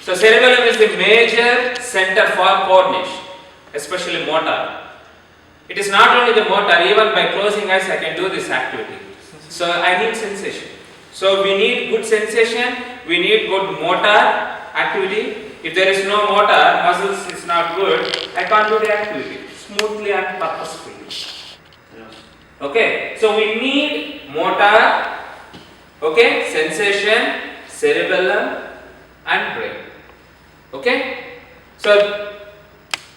So cerebellum is the major center for coordination, especially motor. It is not only the motor, even by closing eyes I can do this activity. So I need sensation. So we need good sensation, we need good motor activity. If there is no motor, muscles is not good, I can't do the activity smoothly and purposefully. Okay, so we need motor, okay, sensation, cerebellum and brain. Okay, so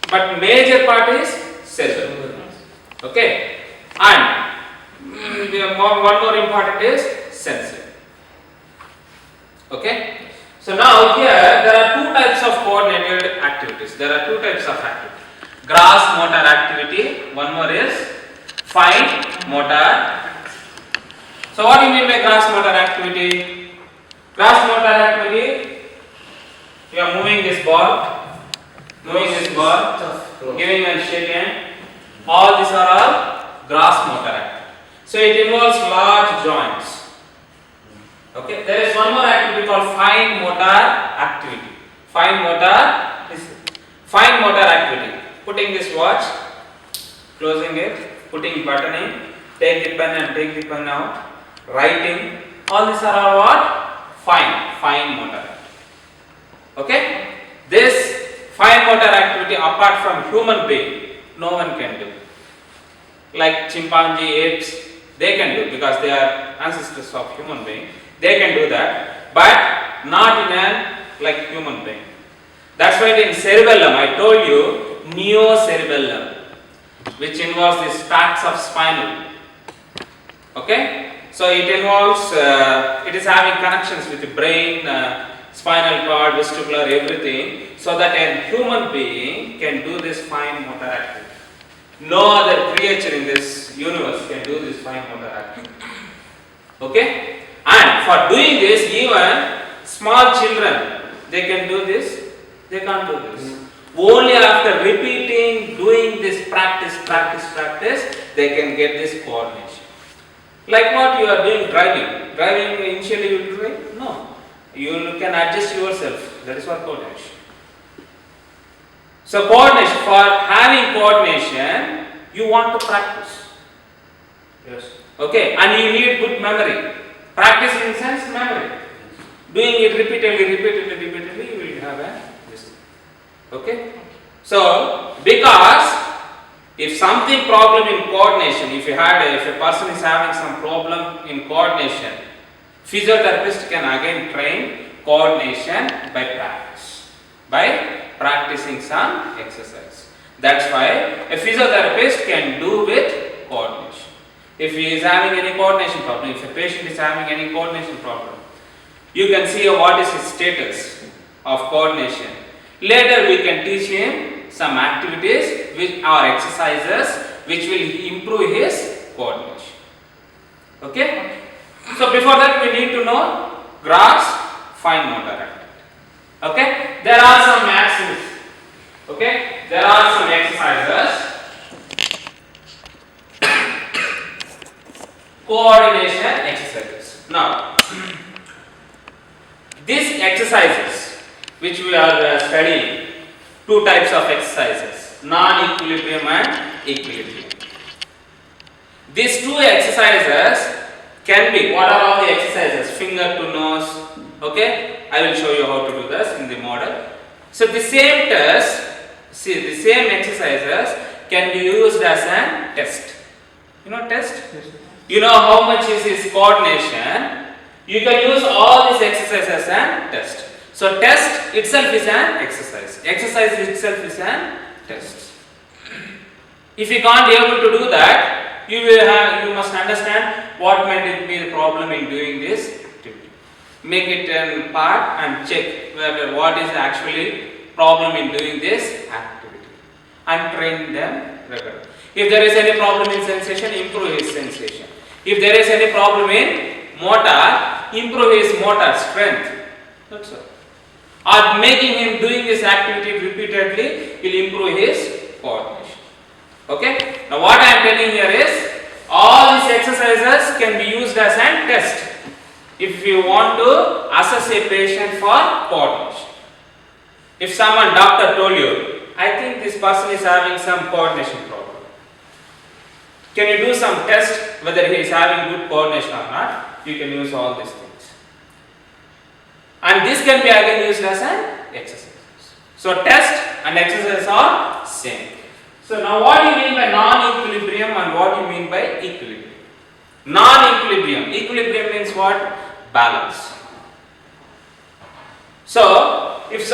but major part is cerebellum. Okay, and one more important is sensory. Okay, so now here there are two types of coordinated activities. There are two types of activity. Gross motor activity, one more is fine motor. So what do you mean by gross motor activity? Gross motor activity, you are moving this ball, giving and shaking. All these are all gross motor activity. So it involves large joints. Okay, there is one more activity called fine motor activity. Fine motor activity. Putting this watch, closing it, putting buttoning, take the pen and take the pen out, writing. All these are all what? Fine motor. Okay? This fine motor activity apart from human being, no one can do. Like chimpanzee, apes, they can do because they are ancestors of human being. They can do that, but not in a like human being. That's why in cerebellum, I told you, neocerebellum, which involves the stacks of spinal. Okay, so it involves, it is having connections with the brain, spinal cord, vestibular, everything, so that a human being can do this fine motor activity. No other creature in this universe can do this fine motor activity. Okay. And for doing this, even small children, they can do this, they can't do this. Only after repeating, doing this practice, they can get this coordination. Like what you are doing driving. Driving initially you drive? No. You can adjust yourself. That is what coordination. So coordination, for having coordination, you want to practice. Yes. Okay, and you need good memory. Practice in sense memory. Doing it repeatedly, you will have this. Okay? So, because if something problem in coordination, if a person is having some problem in coordination, physiotherapist can again train coordination by practice. By practicing some exercise. That's why a physiotherapist can do with coordination. If he is having any coordination problem, if a patient is having any coordination problem, you can see what is his status of coordination. Later we can teach him some activities which are exercises which will improve his coordination. Okay? So before that we need to know gross, fine motor activity. Okay? There are some maxims. Okay? There are some exercises. Coordination exercises. Now, these exercises which we are studying, two types of exercises, non-equilibrium and equilibrium. These two exercises can be, what are all the exercises? Finger to nose. Okay, I will show you how to do this in the model. So the same test, the same exercises can be used as a test. You know test? Yes. You know how much is his coordination. You can use all these exercises as a test. So test itself is an exercise. Exercise itself is an test. If you can't be able to do that, you must understand what might be the problem in doing this activity. Make it a part and check whether what is actually problem in doing this activity and train them regularly. If there is any problem in sensation, improve his sensation. If there is any problem in motor, improve his motor strength. That's all. Or making him doing this activity repeatedly will improve his coordination. Okay? Now what I am telling here is, all these exercises can be used as a test if you want to assess a patient for coordination. if someone doctor told you, I think this person is having some coordination problem. Can you do some test whether he is having good coordination or not? You can use all these things. And this can be again used as an exercise. So test and exercise are same. So now what do you mean by non-equilibrium and what do you mean by equilibrium? Non-equilibrium. Equilibrium means what? Balance. So if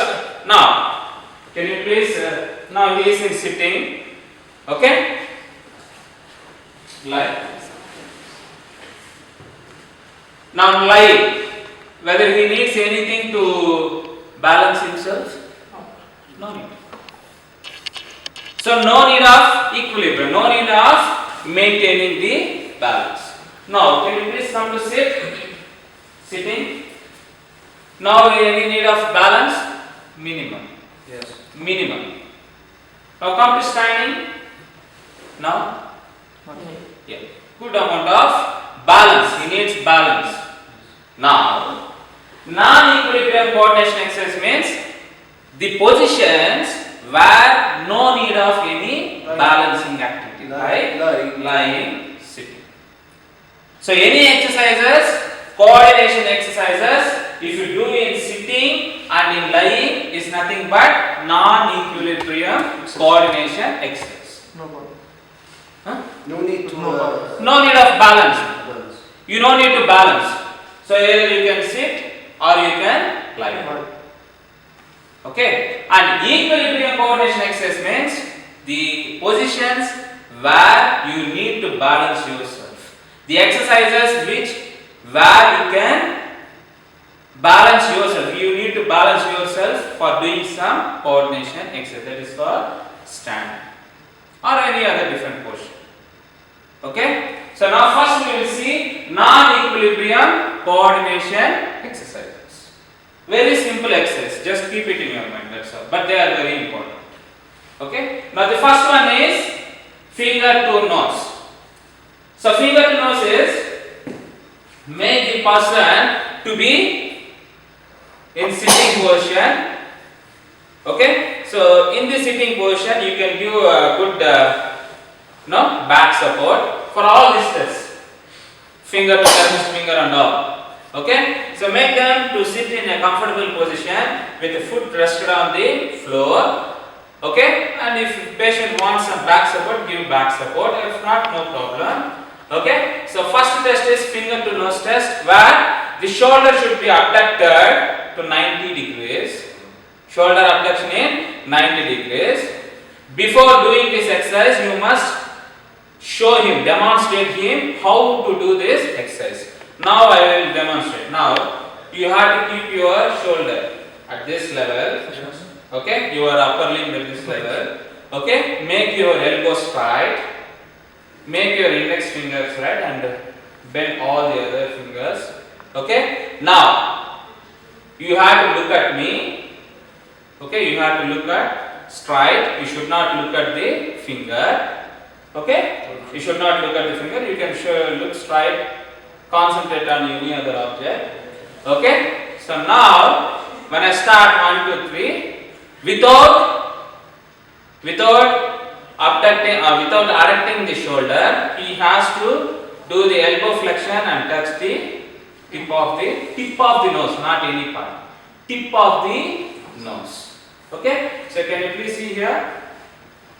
now can you please now he is in sitting, okay? Lie. Now lie. Whether he needs anything to balance himself? No need. So no need of equilibrium, no need of maintaining the balance. Now can you please come to sit? Sitting. Now any need of balance? Minimum. Yes. Minimum. Now come to standing. Now? Yeah. Good amount of balance. He needs balance. Now, non-equilibrium coordination exercise means the positions where no need of any balancing activity, right? Lying, sitting. So any exercises, coordination exercises, if you do in sitting and in lying is nothing but non-equilibrium coordination exercise. No problem. Huh? No need to. No need of balance. You don't need to balance. So either you can sit or you can lie. Okay. And equilibrium coordination exercise means the positions where you need to balance yourself. The exercises where you can balance yourself. You need to balance yourself for doing some coordination exercise. That is called stand or any other different position. Okay. So now first we will see non-equilibrium coordination exercises. Very simple exercise. Just keep it in your mind. That's all. But they are very important. Okay. Now the first one is finger to nose. So finger to nose is make the person to be in sitting position. Okay. So in the sitting position you can give a good back support for all these tests. Finger to thumb, finger and all. Okay. So make them to sit in a comfortable position with the foot rested on the floor. Okay. And if patient wants some back support, give back support. If not, no problem. Okay. So first test is finger to nose test where the shoulder should be abducted to 90 degrees. Shoulder abduction in 90 degrees. Before doing this exercise, you must show him, demonstrate him how to do this exercise. Now I will demonstrate. Now you have to keep your shoulder at this level. Okay, your upper limb at this level. Okay, make your elbow straight. Make your index finger straight and bend all the other fingers. Okay, now you have to look at me. Okay, you have to look at straight. You should not look at the finger. Okay, you should not look at the finger. You can look straight. Concentrate on any other object. Okay, so now when I start 1, 2, 3, without abducting or without adducting the shoulder, he has to do the elbow flexion and touch the tip of the nose, not any part. Tip of the nose. Okay, so can you please see here?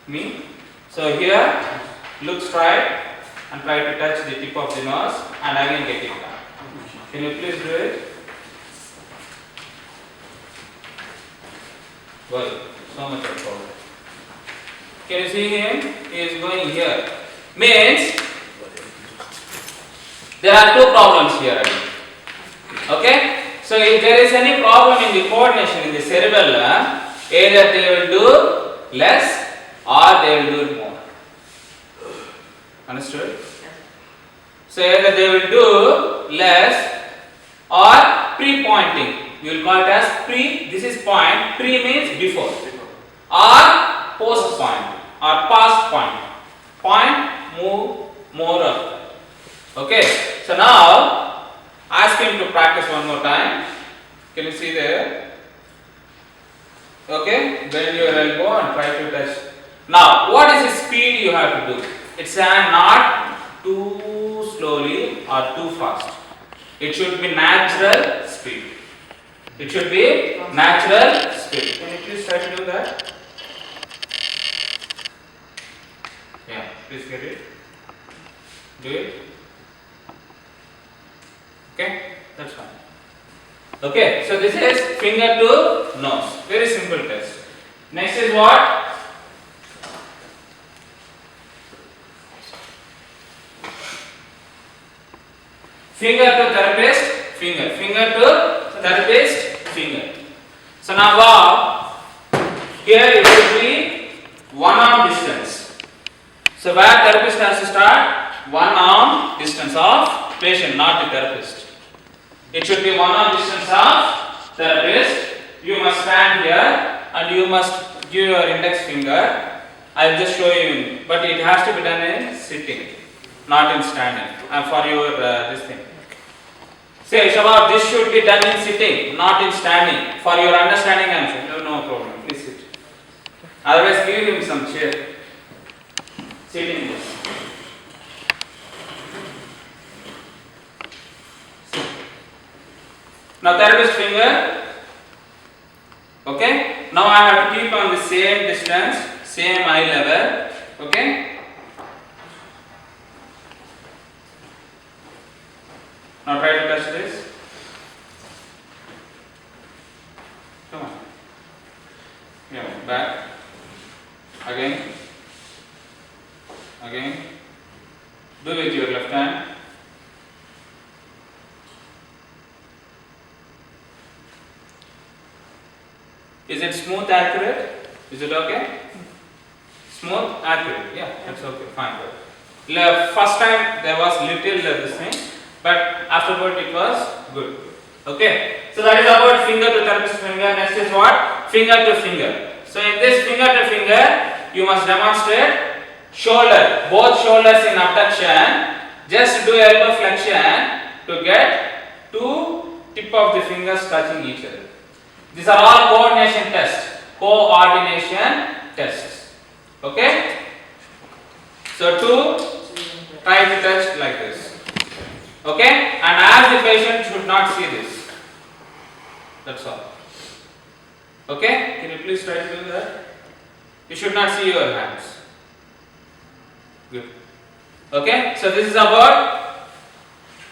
Me. So here, look straight and try to touch the tip of the nose and again get it back. Can you please do it? Well, so much of power. Can you see him? He is going here. Means there are two problems here. Okay? So if there is any problem in the coordination in the cerebellum, either they will do less or they will do more. Understood? So either they will do less or pre-pointing. We will call it as pre. This is point. Pre means before. Or post point or past point. Point, move more of that. Okay. So now ask him to practice one more time. Can you see there? Okay. bend your elbow and try to touch. Now, what is the speed you have to do? It's not too slowly or too fast. It should be natural speed. It should be natural speed. Can you please try to do that? Yeah, please get it. Do it. Okay, that's fine. Okay, so this is finger to nose. Very simple test. Next is what? Finger to therapist, finger. Finger to therapist, finger. So now here it will be one arm distance. So where therapist has to start? One arm distance of patient, not the therapist. It should be one arm distance of therapist. You must stand here and you must give your index finger. I will just show you, but it has to be done in sitting, not in standing. And for your this thing. Say, Shabab, this should be done in sitting, not in standing. For your understanding, I am saying, no problem. Please sit. Otherwise, give him some chair. Sit in this. Now therapist finger. Okay. Now I have to keep on the same distance, same eye level. Okay. Now try to touch this. Come on. Yeah, back. Again. Again. Do with your left hand. Is it smooth, accurate? Is it okay? Smooth, accurate. Yeah, that's okay. Fine. First time there was little this thing, but afterward it was good. Okay. So that is about finger to therapist finger. Next is what? Finger to finger. So in this finger to finger, you must demonstrate shoulder, both shoulders in abduction. Just do elbow flexion to get two tip of the fingers touching each other. These are all coordination tests. Coordination tests. Okay? So two, try to touch like this. Okay? And as the patient should not see this. That's all. Okay? Can you please try to do that? You should not see your hands. Good. Okay? So this is about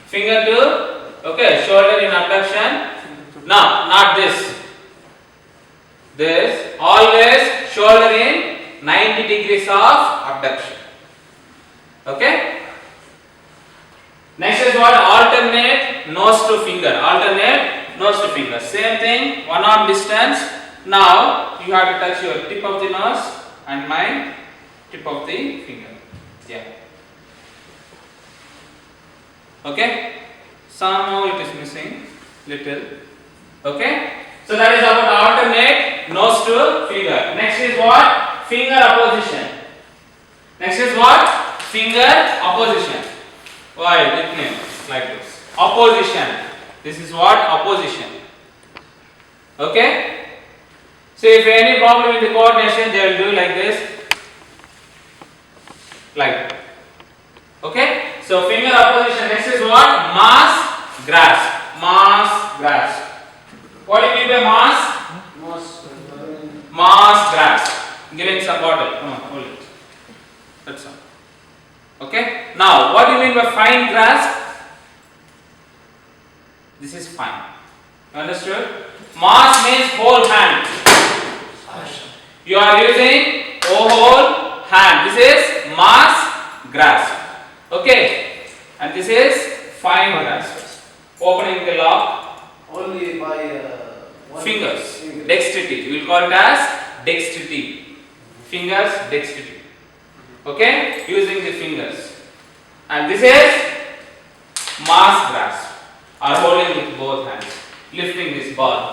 finger to, okay, shoulder in abduction. Now, not this. This, always shoulder in 90 degrees of abduction. Okay? Next is what? Alternate nose to finger. Alternate nose to finger. Same thing, one arm distance. Now, you have to touch your tip of the nose and my tip of the finger. Yeah. Okay? Somehow it is missing. Little. Okay? So that is about alternate nose to finger. Next is what? Finger opposition. Next is what? Finger opposition. Why? Nickname like this. Opposition. This is what? Opposition. Okay? So if any problem in the coordination, they will do like this. Like. Okay? So finger opposition. Next is what? Mass grasp. Mass grasp. What do you mean by mass? Mass grasp. Giving some bottle. Come on, hold it. That's all. Okay? Now, what do you mean by fine grasp? This is fine. Understood? Mass means whole hand. You are using whole hand. This is mass grasp. Okay? And this is fine grasp. Opening the lock. Only by fingers. Dexterity. We will call it as dexterity. Fingers, dexterity. Okay? Using the fingers. And this is mass grasp. Or holding with both hands. Lifting this ball.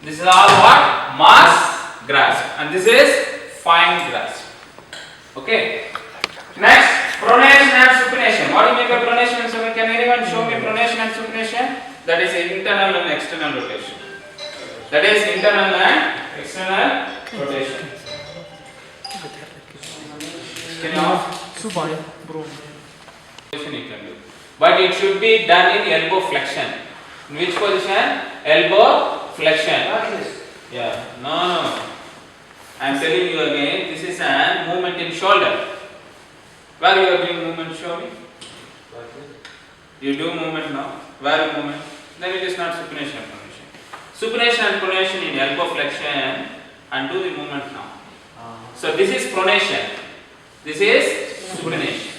This is all what? Mass grasp. And this is fine grasp. Okay? Next, pronation and supination. What do you mean by pronation and supination? Can anyone show me pronation and supination? That is internal and external rotation. That is internal and external rotation. Can you position you can do, but it should be done in elbow flexion. In which position? Elbow flexion. Yeah. No. I am telling you again. This is a movement in shoulder. Where you are doing movement? Show me. You do movement now. Where movement? Then it is not supination and pronation. Supination and pronation in elbow flexion, and do the movement now. So this is pronation. This is supination.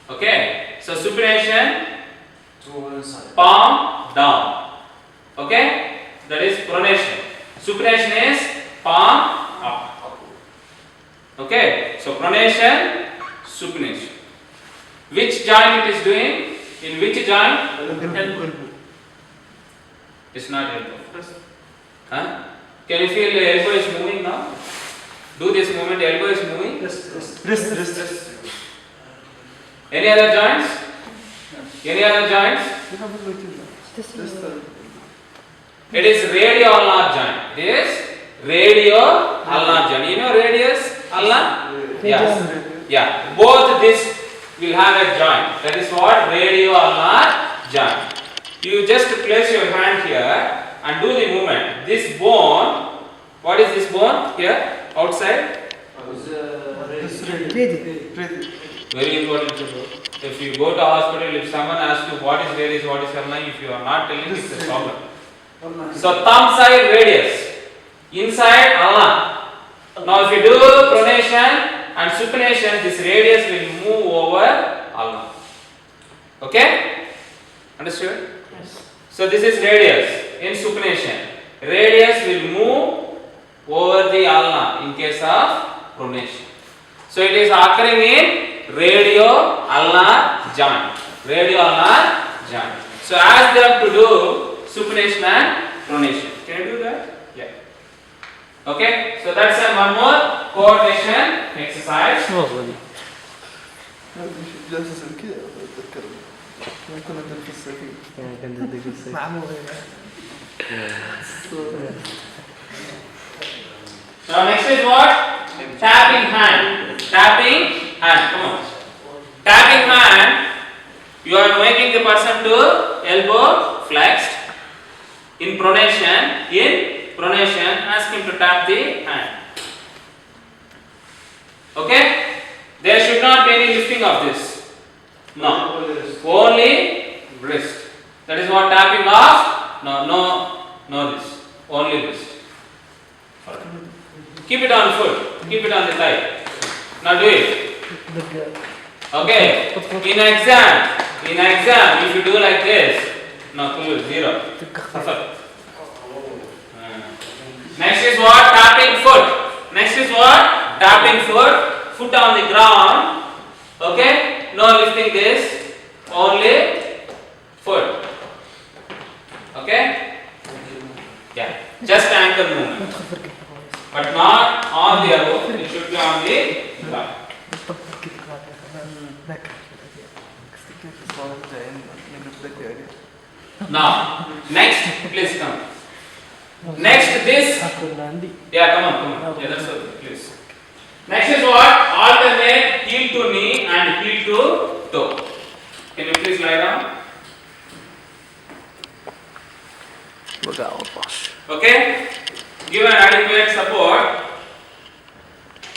Okay. So supination, palm down. Okay. That is pronation. Supination is palm up. Okay. So pronation, supination. Which joint it is doing? In which joint? Elbow. It's not elbow. Huh? Can you feel the elbow is moving now? Do this movement. Elbow is moving. Wrist. Any other joints? Any other joints? It is radio-ulnar joint. It is radio-ulnar joint. You know radius, ulnar? Yes. Yeah. Both this will have a joint. That is what radio-ulnar joint. You just place your hand here and do the movement. This bone, what is this bone here outside? Very important to know. If you go to hospital, if someone asks you what is radius, what is ulnar, if you are not telling, it's a problem. So thumb side radius, inside ulnar. Now if you do pronation and supination, this radius will move over ulnar. Okay? Understood? Yes. So this is radius in supination. Radius will move over the ulna in case of pronation. So it is occurring in radio-ulnar joint. Radio-ulnar joint. So ask them to do supination and pronation. Can you do that? Yeah. Okay. So that's one more coordination exercise. Now next is what? Tapping hand. Tapping hand. Come on. Tapping hand. You are making the person to elbow flexed. In pronation, ask him to tap the hand. Okay? There should not be any lifting of this. No. Only wrist. That is what tapping of. No this. Only wrist. Keep it on foot. Keep it on the thigh. Now do it. Okay. In exam, if you do like this, no, 0. Perfect. Next is what? Tapping foot. Next is what? Tapping foot. Foot on the ground. Okay. No lifting this. Only foot. Okay. Yeah. Just ankle movement. But not on the above. It should be on the ground. Now, next, please come. Next, this. Yeah, come on. Yeah, that's okay, please. Next is what? Alternate heel to knee and heel to toe. Can you please lie down? Okay? Give an adequate support.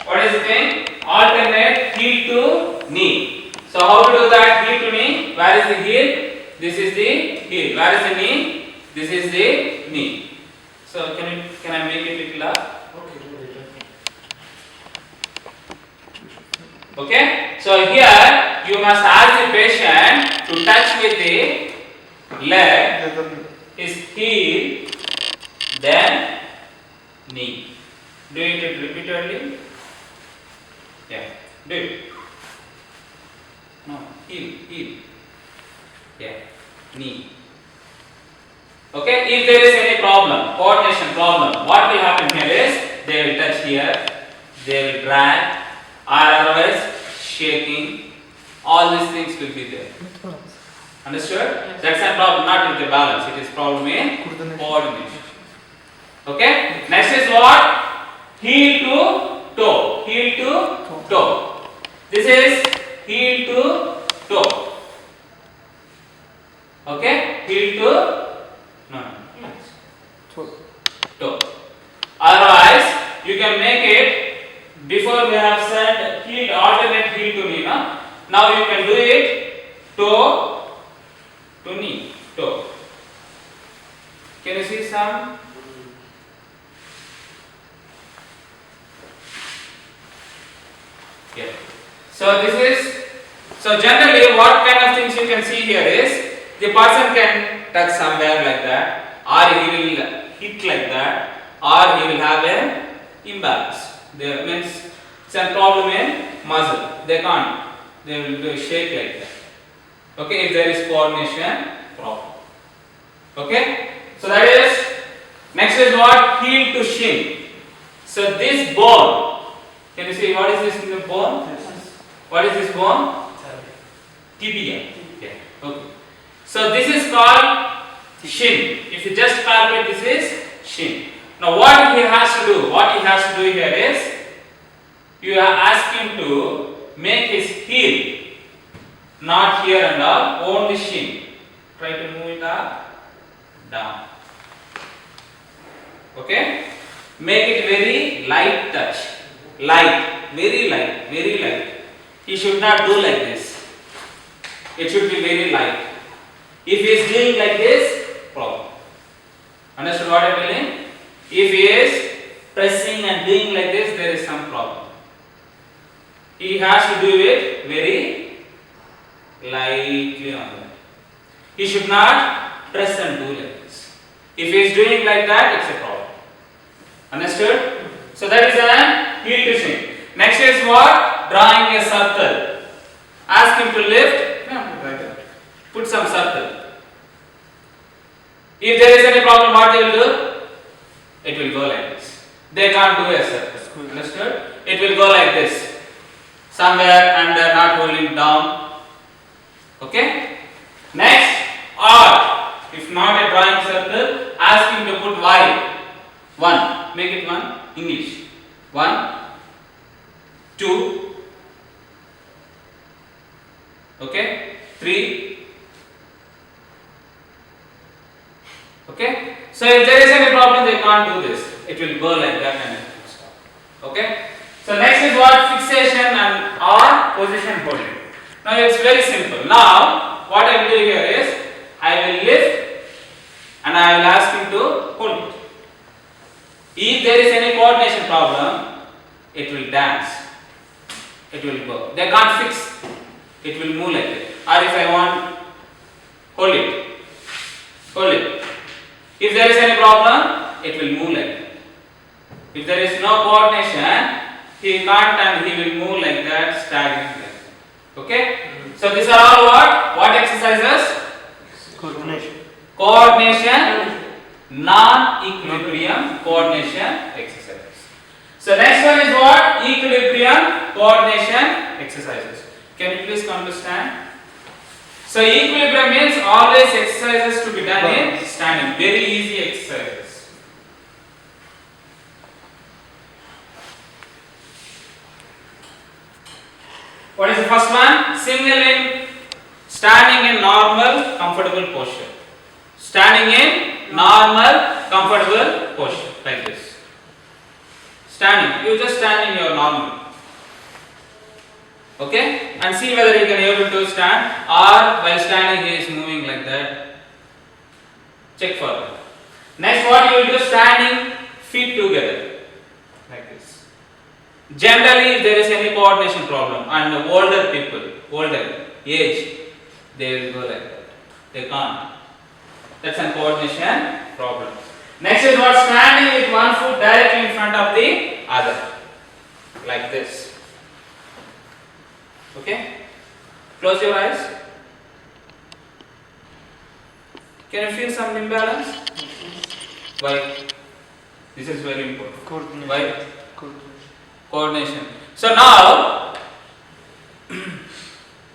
What is the thing? Alternate heel to knee. So how to do that? Heel to knee. Where is the heel? This is the heel. Where is the knee? This is the knee. So can I make it little up? Okay. So here you must ask the patient to touch with the leg, his heel, then knee. Do it repeatedly. Yeah. Do it. No. Heel. Yeah. Knee. Okay. If there is any problem, coordination problem, what will happen here is they will touch here, they will drag, or otherwise shaking. All these things will be there. Understood? Yes. That's a problem, not with the balance. It is problem in coordination. Okay. Next is what? Heel to toe. Heel to toe. This is heel to toe. Okay. Heel to toe. Otherwise, you can make it. Before we have said heel, alternate heel to knee. No? Now you can do it toe to knee. Toe. Can you see some? Yeah. So this is, so generally what kind of things you can see here is the person can touch somewhere like that, or he will hit like that, or he will have a imbalance. There means it's a problem in muscle. They can't. They will do shake like that. Okay, if there is coordination problem. Okay, so that is, next is what? Heel to shin. So this bone, can you see what is this in the bone? What is this bone? Tibia. Yeah. Okay. So this is called shin. If you just calculate, this is shin. Now what he has to do? What he has to do here is, you are asking to make his heel, not here and all, only shin. Try to move it up, down. Okay? Make it very light touch. Light, very light, very light. He should not do like this. It should be very light. If he is doing like this, problem. Understood what I am telling? If he is pressing and doing like this, there is some problem. He has to do it very lightly on that. He should not press and do like this. If he is doing like that, it's a problem. Understood? So that is an heel to shin. Next is what? Drawing a circle. Ask him to lift. Put some circle. If there is any problem, what they will do? It will go like this. They can't do a circle. Understood? It will go like this. Somewhere and they are not holding down. Okay? Next, or if not a drawing circle, ask him to put Y. 1. Make it 1. English. 1, 2. Okay? 3. Okay? So if there is any problem, they can't do this. It will go like that and it will stop. Okay? So next is what? Fixation and or position holding. Now it's very simple. Now what I will do here is, I will lift and I will ask him to hold it. If there is any coordination problem, it will dance. It will go. They can't fix. It will move like that. Or if I want, hold it. Hold it. If there is any problem, it will move like that. If there is no coordination, he can't and he will move like that, staggering like that. Okay? So these are all what? What exercises? Coordination. Coordination, non-equilibrium coordination exercises. So next one is what? Equilibrium coordination exercises. Can you please come to stand? So equilibrium means always exercises to be done in standing. Very easy exercises. What is the first one? Single in standing in normal comfortable posture. Standing in normal comfortable posture like this. Standing. You just stand in your normal. Okay? And see whether you can able to stand, or while standing he is moving like that. Check for that. Next what you will do? Standing feet together like this. Generally if there is any coordination problem and older people, older age, they will go like that. They can't. That's a coordination problem. Next is what? Standing with one foot directly in front of the other like this. Okay? Close your eyes. Can you feel some imbalance? Why? This is very important. Coordination. Why? Coordination. So now,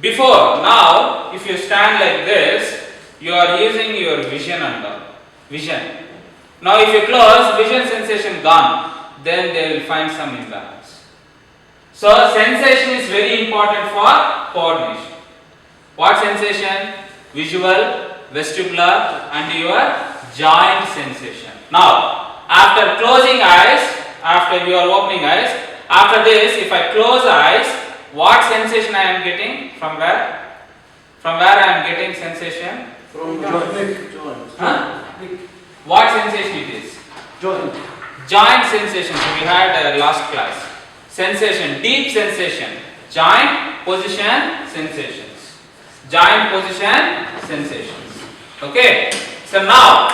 now, if you stand like this, you are using your vision and all. Vision. Now if you close, vision sensation gone, then they will find some imbalance. So sensation is very important for coordination. What sensation? Visual, vestibular and your joint sensation. Now after closing eyes, after you are opening eyes, after this if I close eyes, what sensation I am getting? From where? From where I am getting sensation? From joint. Huh? What sensation it is? Joint. Joint sensation. So we had last class. Sensation, deep sensation. Joint position sensations. Joint position sensations. Okay. So now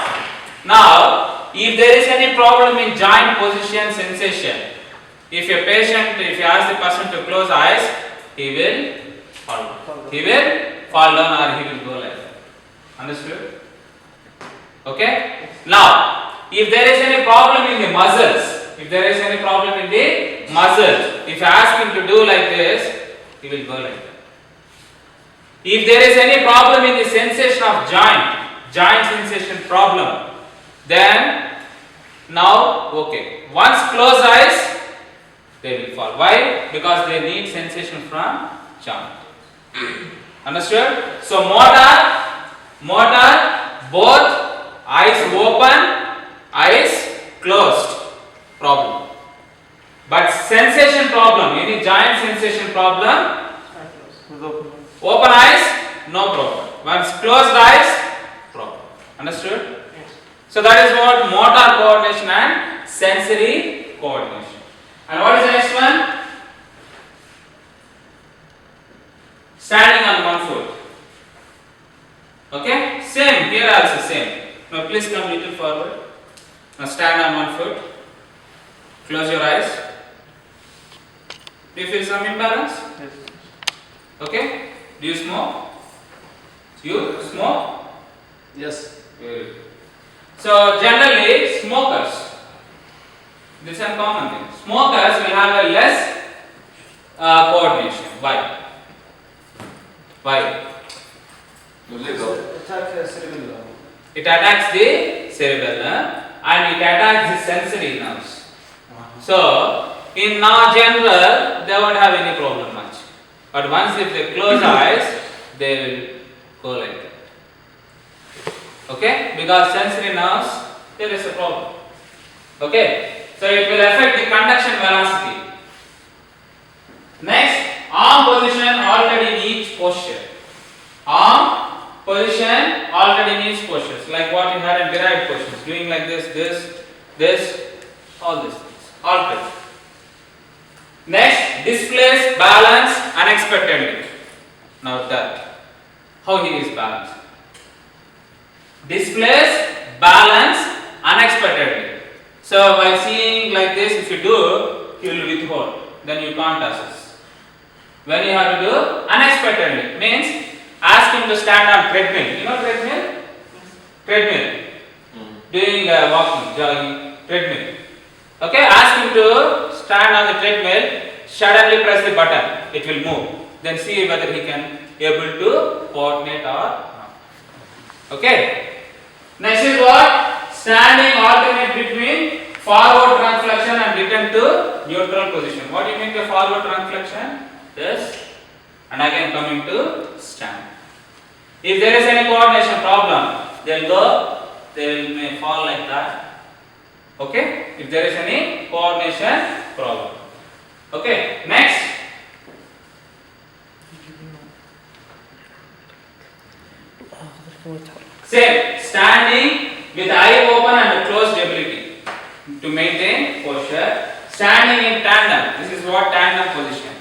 if there is any problem in joint position sensation, if you ask the person to close eyes, he will fall down. He will fall down or he will go like that. Understood? Okay? Now, if there is any problem in the muscles, if you ask him to do like this, he will go like that. If there is any problem in the sensation of joint sensation problem, then now, okay, once close eyes, they will fall. Why? Because they need sensation from joint. Understood? So motor, both eyes open, eyes closed problem. But sensation problem, any joint sensation problem, open eyes, no problem. Once closed eyes, problem. Understood? Yes. So that is what motor coordination and sensory coordination. And what is the next one? Standing on one foot. Okay? Same, here also same. Now please come little forward. Now stand on one foot. Close your eyes. Do you feel some imbalance? Yes. Okay? Do you smoke? You smoke? Yes. Very good. So generally smokers, this is a common thing. Smokers will have a less coordination. Why? Attack cerebellum. It attacks the cerebellum and it attacks the sensory nerves. So in general, they won't have any problem much. But once if they close eyes, they will go like that. Okay? Because sensory nerves, there is a problem. Okay? So it will affect the conduction velocity. Next, arm position already needs posture. Arm position already needs postures. Like what you had in derived positions. Doing like this, all these things. Altered. Next, displace balance unexpectedly. Now that. How he is balanced? Displace balance unexpectedly. So while seeing like this, if you do, he will withhold. Then you can't assess. When you have to do unexpectedly, means ask him to stand on treadmill. You know treadmill? Treadmill. Doing walking, jogging, treadmill. Okay, ask him to stand on the treadmill, suddenly press the button, it will move. Then see whether he can able to coordinate or not. Okay. Next is what? Standing alternate between forward trunk flexion and return to neutral position. What do you mean by forward trunk flexion? This and again coming to stand. If there is any coordination problem, they may fall like that. Okay? If there is any coordination problem. Okay, next. Same, standing with eye open and closed ability to maintain posture. Standing in tandem. This is what tandem position.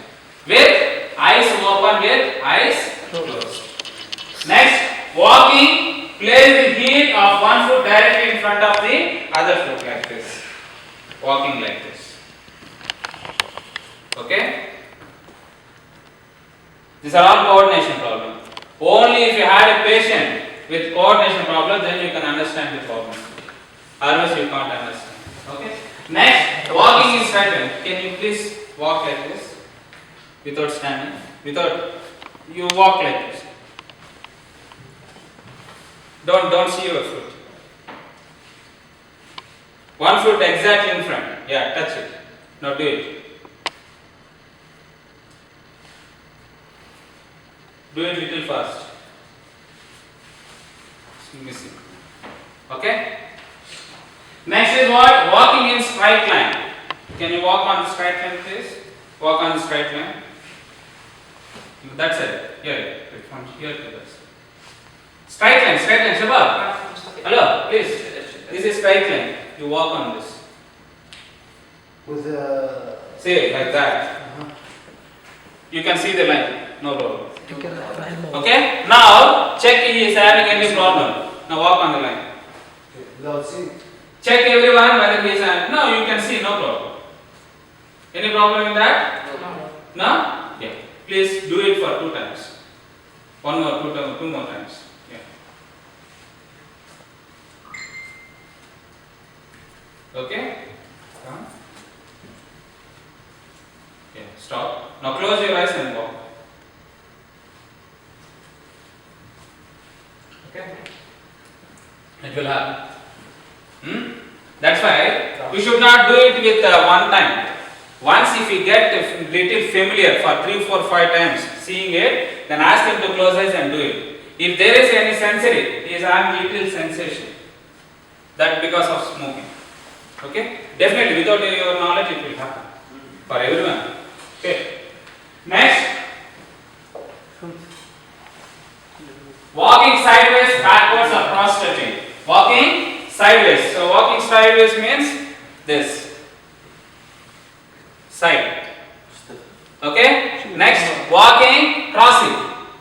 With eyes open, with eyes closed. Next, walking, place the heel of one foot directly in front of the other foot like this. Walking like this. Okay? These are all coordination problems. Only if you had a patient with coordination problem, then you can understand the problem. Otherwise you can't understand. Okay? Next, walking in straight. Can you please walk like this? Without standing? You walk like this. Don't see your foot. One foot exactly in front. Yeah, touch it. Now do it. Do it little fast. It's missing. Okay? Next is what? Walking in straight line. Can you walk on the straight line, please? Walk on the straight line. That's it. Here, from here to this. Straight line, Shabab. Hello, please. This is straight line. You walk on this. With See, like that. You can see the line. No problem. Okay? Now, check he is having any problem. Now walk on the line. without seeing. Check everyone whether he is having. No, you can see, no problem. Any problem in that? No? Yeah. Please do it for 2 times. One more, two more times. Yeah. Okay? Come. Yeah, stop. Now close your eyes and walk. Okay? It will happen. That's why we should not do it with one time. Once if we get a little familiar for 3, 4, 5 times seeing it, then ask him to close eyes and do it. If there is any sensory, he is having little sensation. That because of smoking. Okay? Definitely without your knowledge it will happen. For everyone. Okay. Next. Walking sideways, backwards or cross stretching. Walking sideways. So walking sideways means this. Side. Okay? Next, walking, crossing.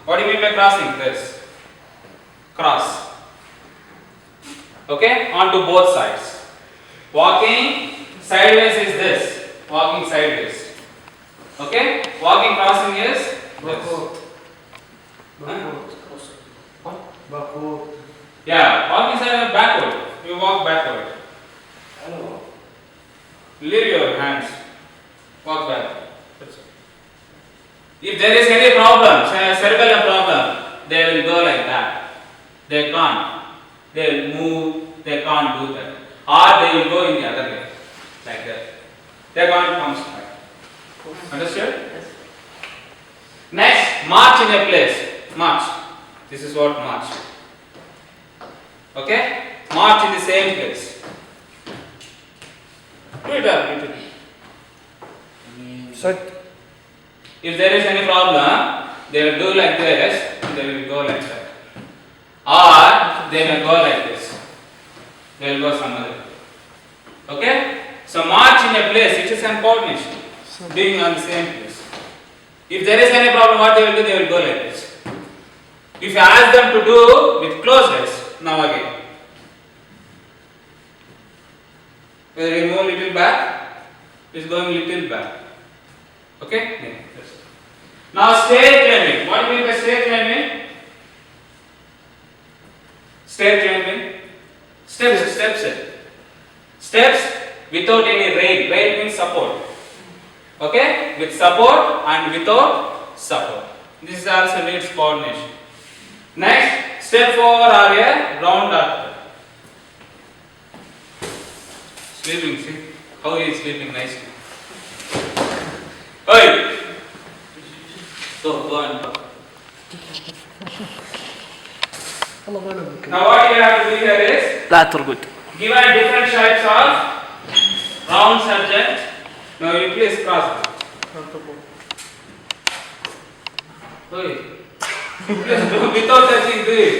What do you mean by crossing? This. Cross. Okay? Onto both sides. Walking sideways is this. Walking sideways. Okay? Walking crossing is this. Backward. Yeah, walking sideways backward. You walk backward. Leave your hands. Walk back. That's it. If there is any problem, cerebral problem, they will go like that. They can't. They will move. They can't do that. Or they will go in the other way, like that. They can't come straight. Understood? Yes. Next, march in a place. March. This is what march. Okay? March in the same place. Do it up, little. Set. If there is any problem, they will do like this, and they will go like that. Or they will go like this. They will go some other way. Okay? So march in a place, it is an coordination. Being on the same place. If there is any problem, what they will do? They will go like this. If you ask them to do with closed eyes, now again. Whether we move little back, is going little back. Okay? Yeah, that's it. Now stair climbing. What do you mean by stair climbing? Stair climbing. Steps. Steps without any rail. Rail means support. Okay? With support and without support. This is also needs coordination. Next, step forward or a round after. Sleeping, see? How he is sleeping nicely. Oi! Go and talk. Now what you have to do here is لا ترقد. given different shapes of round subject. Now you please cross it. Oi! Please do without touching do it.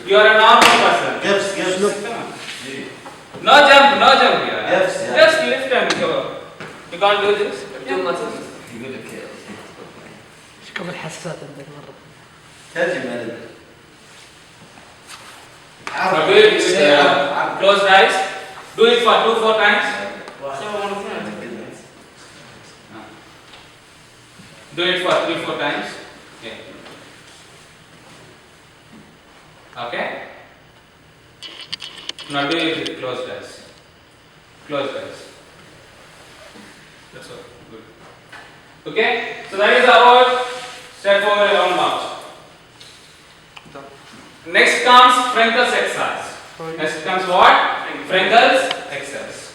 You are a normal person. Gives. No jump here. Yes, yeah. Just lift and go. You can't do this? ايش قبل حساسات عندك مرة؟ ترجم عليك. Now do it with closed eyes. Do it for 2, 4 times. Do it for 3, 4 times. Yeah. Okay? Now do it with closed eyes. Closed eyes. That's all. Good. Okay? So that is about step over round march. Next comes Frankel's exercise. Next comes what? Frankel's exercise.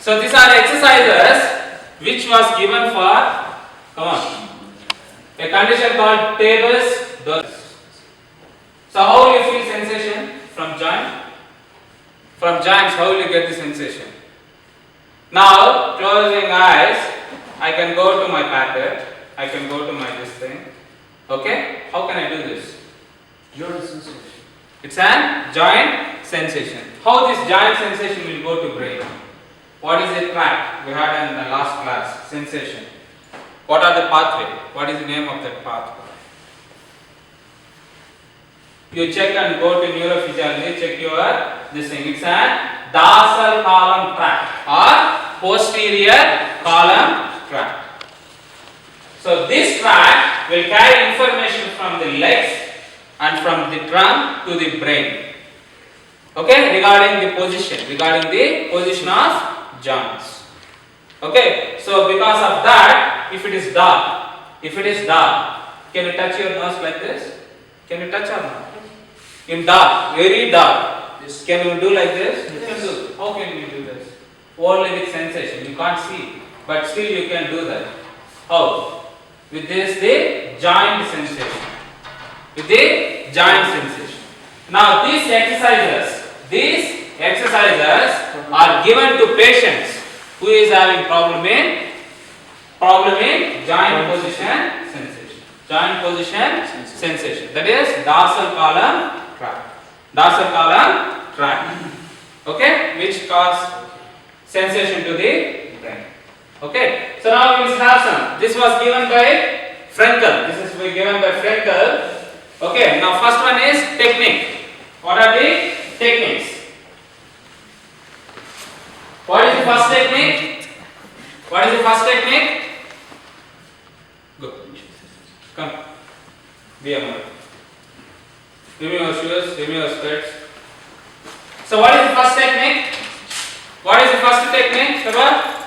So these are exercises which was given for, come on, a condition called Taylor's Dodds. So how will you feel sensation from joint? From joints, how will you get the sensation? Now, closing eyes, I can go to my packet, I can go to my this thing. Okay? How can I do this? Joint sensation. It's an joint sensation. How this joint sensation will go to brain? What is the track we had in the last class? Sensation. What are the pathway? What is the name of that pathway? You check and go to neurophysiology, check your this thing. It's a dorsal column tract or posterior column tract. So this tract will carry information from the legs and from the trunk to the brain. Okay, regarding the position of joints. Okay, so because of that, if it is dark, can you touch your nose like this? Can you touch or not? In dark, very dark. Yes. Can you do like this? You Yes. can do. How can you do this? Only with sensation. You can't see, but still you can do that. How? With this, the joint sensation. With the joint sensation. Now these exercises are given to patients who is having problem in joint position sensation. Joint position sensation. That is dorsal column tract. Dorsal column tract. Okay, which cause sensation to the brain. Okay, so now we will have some. This was given by Frenkel. This is given by Frenkel. Okay, now first one is technique. What are the techniques? What is the first technique? What is the first technique? Go. Come. Be a man. Remove your shoes, remove your skirts. So what is the first technique? What is the first technique? Shabbat?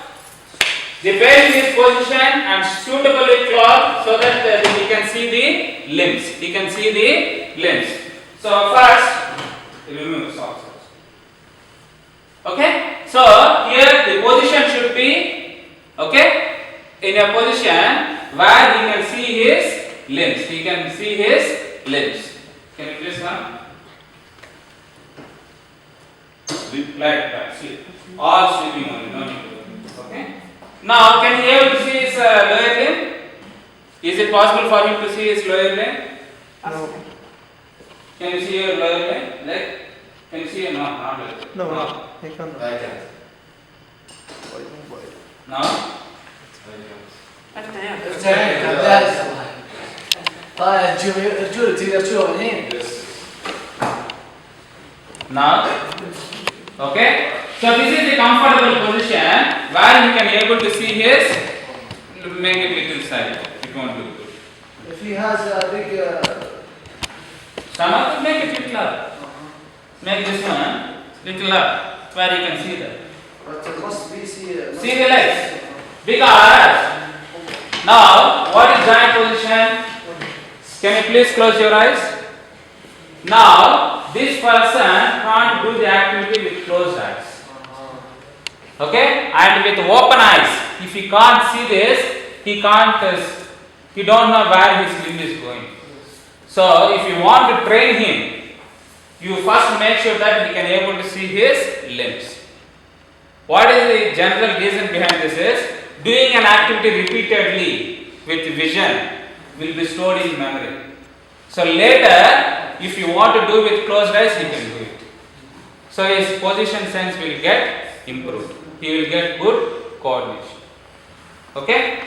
The patient is positioned and suitably clothed so that he can see the limbs. He can see the limbs. So first, remove socks. Okay? So here the position should be, okay, in a position where he can see his limbs. He can see his limbs. Can you please come? Sleep like that. Sleep. All sleeping only. No need to do. Okay. Now, can he able to see his lower limb? Is it possible for him to see his lower limb? No. Can you see your lower limb? Leg? Can you see your not like that? No, I can't. I can't. Now? Now? Okay? So this is the comfortable position where you can able to see his, make it little side. It won't look good. If he has a big Stomach, make it little up. Make this one little up where you can see that. but it must be see See the legs. Because now what is joint position? Can you please close your eyes? Now this person can't do the activity with closed eyes. Okay? And with open eyes, if he can't see this, he don't know where his limb is going. So if you want to train him, you first make sure that he can able to see his limbs. What is the general reason behind this is, doing an activity repeatedly with vision will be stored in memory. So later, if you want to do with closed eyes, he can do it. So his position sense will get improved. He will get good coordination. Okay?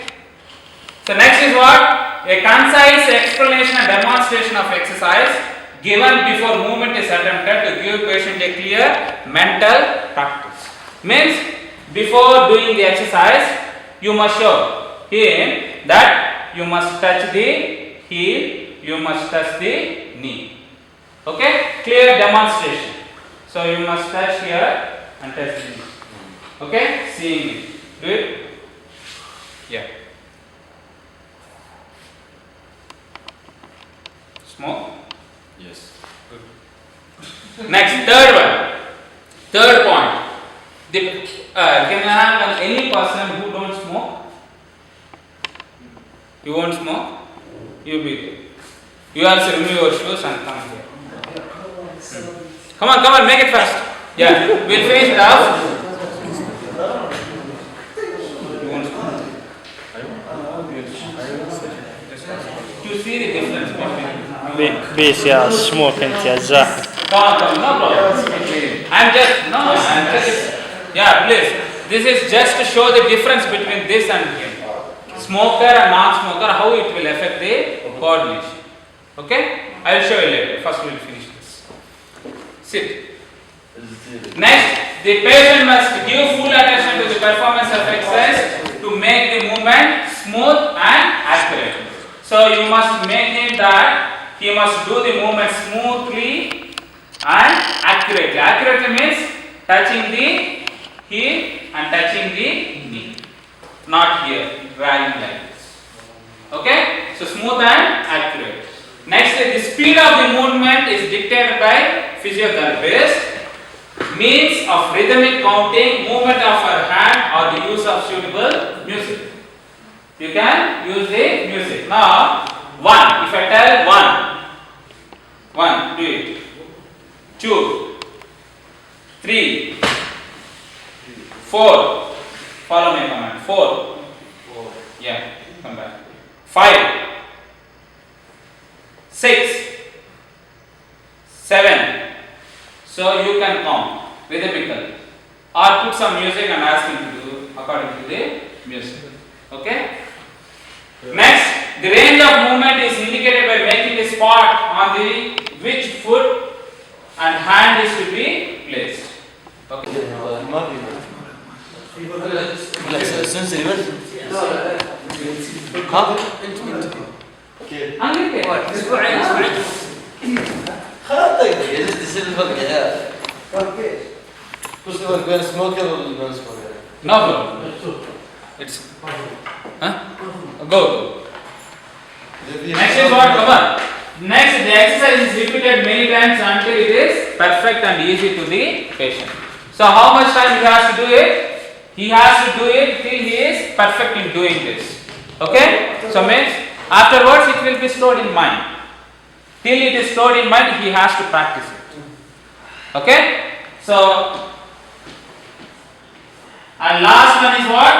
So next is what? A concise explanation and demonstration of exercise given before movement is attempted to give patient a clear mental practice. Means before doing the exercise, you must show him that you must touch the heel, you must touch the knee. Okay? Clear demonstration. So you must touch here and touch the knee. Okay? Seeing it. Do it. Yeah. Smoke? Yes. Good. Next, third one. Third point. Can I have any person who don't smoke? You won't smoke? You be there. You also remove your shoes and come here. Come on, make it fast. Yeah, we'll finish it off. You won't smoke? You see the difference between بيس يا سموك انت يا زاهد. Come, no problem. I'm just, yeah, please. This is just to show the difference between this and here. Smoker and non-smoker, how it will affect the coordination. Okay? I will show you later. First we will finish this. Sit. Next, the patient must give full attention to the performance of exercise to make the movement smooth and accurate. So you must make him that he must do the movement smoothly and accurately. Accurately means touching the heel and touching the knee. Not here, dragging like this. Okay? So smooth and accurate. Next, the speed of the movement is dictated by physiotherapist. Means of rhythmic counting, movement of her hand or the use of suitable music. You can use the music. Now, 1. If I tell 1, do it. 2, 3, 4. Follow my command. 4. Yeah, come back. 5, 6, 7. So you can count rhythmically, or put some music and ask him to do according to the music. Okay? Next, the range of movement is indicated by making a spot on the which foot and hand is to be placed. Okay. No problem. It's go. Next is what? Come on. Next, the exercise is repeated many times until it is perfect and easy to the patient. So how much time he has to do it? He has to do it till he is perfect in doing this. Okay? So means afterwards it will be stored in mind. Till it is stored in mind, he has to practice it. Okay? So, and last one is what?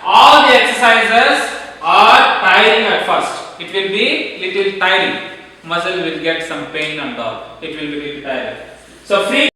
All the exercises are tiring at first. It will be little tiring. Muscle will get some pain and all. It will be little tiring. So free